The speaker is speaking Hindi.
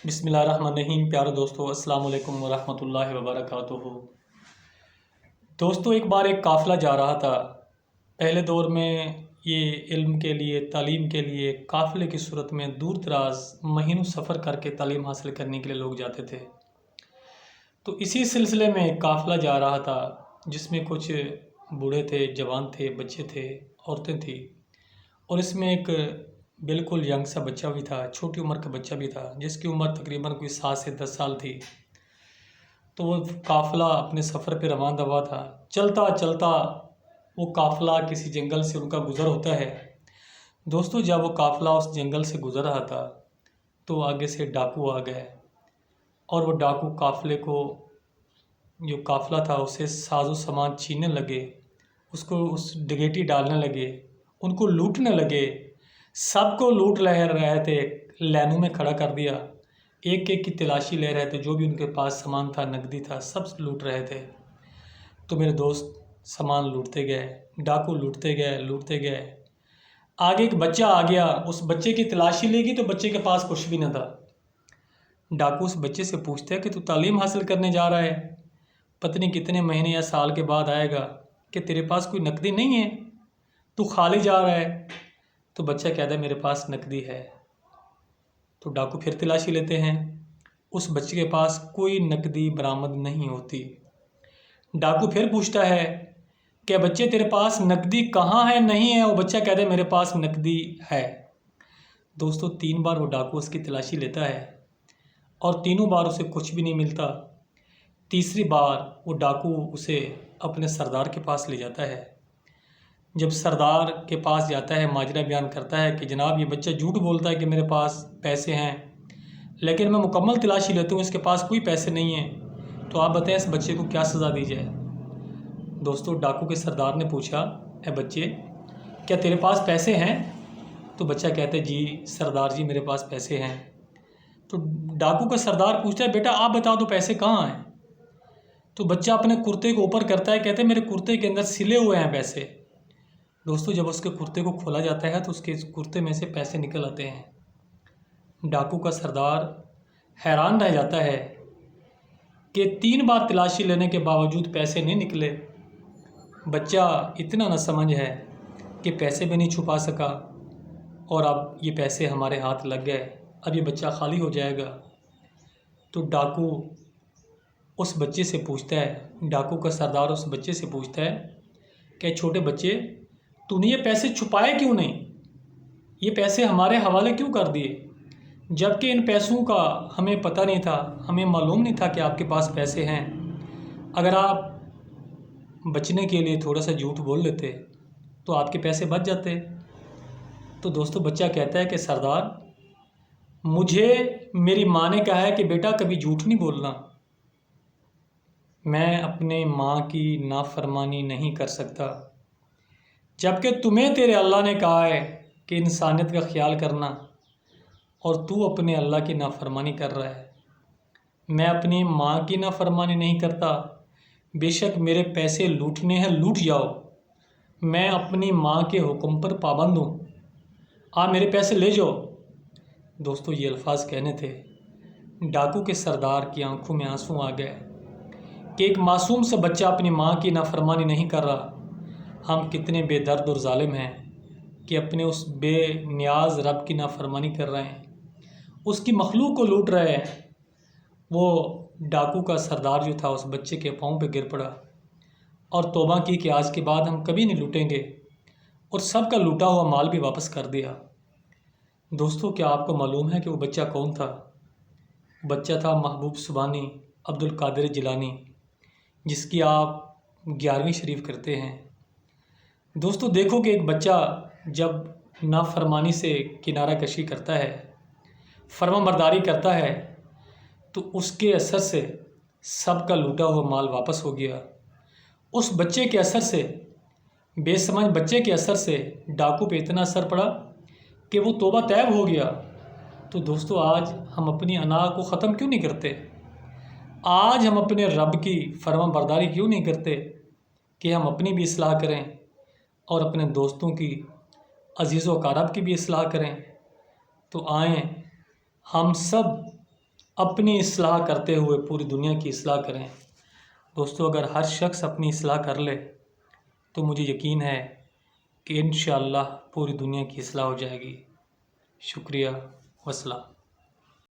बिस्मिल्लाहिर्रहमानिर्रहीम। प्यारे दोस्तों, अस्सलाम वालेकुम वरहमतुल्लाहि वबरकातुहू। दोस्तों, एक बार एक काफ़िला जा रहा था। पहले दौर में ये इल्म के लिए, तालीम के लिए काफ़िले की सूरत में दूर दराज महीनों सफ़र करके तालीम हासिल करने के लिए लोग जाते थे। तो इसी सिलसिले में एक काफ़िला जा रहा था जिसमें कुछ बूढ़े थे, जवान थे, बच्चे थे, औरतें थी और इसमें एक बिल्कुल यंग सा बच्चा भी था, छोटी उम्र का बच्चा भी था जिसकी उम्र तकरीबन कोई 7 से 10 साल थी। तो वो काफ़िला अपने सफ़र पे रवाना हुआ था। चलता चलता वो काफ़िला किसी जंगल से उनका गुज़र होता है। दोस्तों, जब वो काफ़िला उस जंगल से गुज़र रहा था तो आगे से डाकू आ गए और वो डाकू काफ़िले को, जो काफ़िला था, उसे साजो सामान छीनने लगे, उसको उस डकैती डालने लगे, उनको लूटने लगे। सबको लूट रहे थे, लाइनों में खड़ा कर दिया, एक एक की तलाशी ले रहे थे, जो भी उनके पास सामान था, नकदी था, सब लूट रहे थे। तो मेरे दोस्त सामान लूटते गए, डाकू लूटते गए। आगे एक बच्चा आ गया, उस बच्चे की तलाशी लेगी तो बच्चे के पास कुछ भी न था। डाकू उस बच्चे से पूछते हैं कि तू तालीम हासिल करने जा रहा है, पता नहीं कितने महीने या साल के बाद आएगा, कि तेरे पास कोई नकदी नहीं है, तू खाली जा रहा है? तो बच्चा कहता है मेरे पास नकदी है। तो डाकू फिर तलाशी लेते हैं, उस बच्चे के पास कोई नकदी बरामद नहीं होती। डाकू फिर पूछता है कि बच्चे तेरे पास नकदी कहाँ है, नहीं है? वो बच्चा कहता है मेरे पास नकदी है। दोस्तों, 3 बार वो डाकू उसकी तलाशी लेता है और तीनों बार उसे कुछ भी नहीं मिलता। तीसरी बार वो डाकू उसे अपने सरदार के पास ले जाता है। जब सरदार के पास जाता है, माजरा बयान करता है कि जनाब, ये बच्चा झूठ बोलता है कि मेरे पास पैसे हैं, लेकिन मैं मुकम्मल तलाशी लेता हूँ, इसके पास कोई पैसे नहीं हैं। तो आप बताएं इस बच्चे को क्या सज़ा दी जाए? दोस्तों, डाकू के सरदार ने पूछा, ए बच्चे, क्या तेरे पास पैसे हैं? तो बच्चा कहता है जी सरदार जी, मेरे पास पैसे हैं। तो डाकू का सरदार पूछता है, बेटा आप बताओ तो पैसे कहाँ हैं? तो बच्चा अपने कुर्ते को ऊपर करता है, कहते हैं मेरे कुर्ते के अंदर सिले हुए हैं पैसे। दोस्तों, जब उसके कुर्ते को खोला जाता है तो उसके कुर्ते में से पैसे निकल आते हैं। डाकू का सरदार हैरान रह जाता है कि 3 बार तलाशी लेने के बावजूद पैसे नहीं निकले। बच्चा इतना नासमझ है कि पैसे भी नहीं छुपा सका और अब ये पैसे हमारे हाथ लग गए, अब ये बच्चा खाली हो जाएगा। तो डाकू उस बच्चे से पूछता है, डाकू का सरदार उस बच्चे से पूछता है कि छोटे बच्चे, तूने ये पैसे छुपाए क्यों नहीं? ये पैसे हमारे हवाले क्यों कर दिए, जबकि इन पैसों का हमें पता नहीं था, हमें मालूम नहीं था कि आपके पास पैसे हैं। अगर आप बचने के लिए थोड़ा सा झूठ बोल लेते तो आपके पैसे बच जाते। तो दोस्तों, बच्चा कहता है कि सरदार, मुझे मेरी माँ ने कहा है कि बेटा कभी झूठ नहीं बोलना, मैं अपने माँ की नाफरमानी नहीं कर सकता, जबकि तुम्हें तेरे अल्लाह ने कहा है कि इंसानियत का ख्याल करना, और तू अपने अल्लाह की नाफरमानी कर रहा है। मैं अपनी माँ की नाफरमानी नहीं करता, बेशक मेरे पैसे लूटने हैं, लूट जाओ, मैं अपनी माँ के हुक्म पर पाबंद हूँ, आप मेरे पैसे ले जाओ। दोस्तों, ये अल्फाज कहने थे, डाकू के सरदार की आंखों में आंसू आ गए कि एक मासूम सा बच्चा अपनी माँ की नाफरमानी नहीं कर रहा। हम कितने बेदर्द और जालिम हैं कि अपने उस बेनियाज रब की नाफरमानी कर रहे हैं, उसकी मखलूक को लूट रहे हैं। वो डाकू का सरदार जो था उस बच्चे के पाँव पे गिर पड़ा और तौबा की कि आज के बाद हम कभी नहीं लूटेंगे, और सबका लूटा हुआ माल भी वापस कर दिया। दोस्तों, क्या आपको मालूम है कि वो बच्चा कौन था? बच्चा था महबूब सुबानी अब्दुल कादिर जिलानी, जिसकी आप 11वीं शरीफ करते हैं। दोस्तों, देखो कि एक बच्चा जब नाफरमानी से किनारा कशी करता है, फर्माबरदारी करता है, तो उसके असर से सबका लूटा हुआ माल वापस हो गया। उस बच्चे के असर से, बेसमझ बच्चे के असर से डाकू पे इतना असर पड़ा कि वो तौबा तैब हो गया। तो दोस्तों, आज हम अपनी अना को ख़त्म क्यों नहीं करते? आज हम अपने रब की फर्माबरदारी क्यों नहीं करते कि हम अपनी भी इस्लाह करें और अपने दोस्तों की, अजीज़ व अकारब की भी इस्लाह करें? तो आएँ हम सब अपनी इस्लाह करते हुए पूरी दुनिया की इस्लाह करें। दोस्तों, अगर हर शख्स अपनी इस्लाह कर ले तो मुझे यकीन है कि इंशाअल्लाह पूरी दुनिया की इस्लाह हो जाएगी। शुक्रिया, वस्सलाम।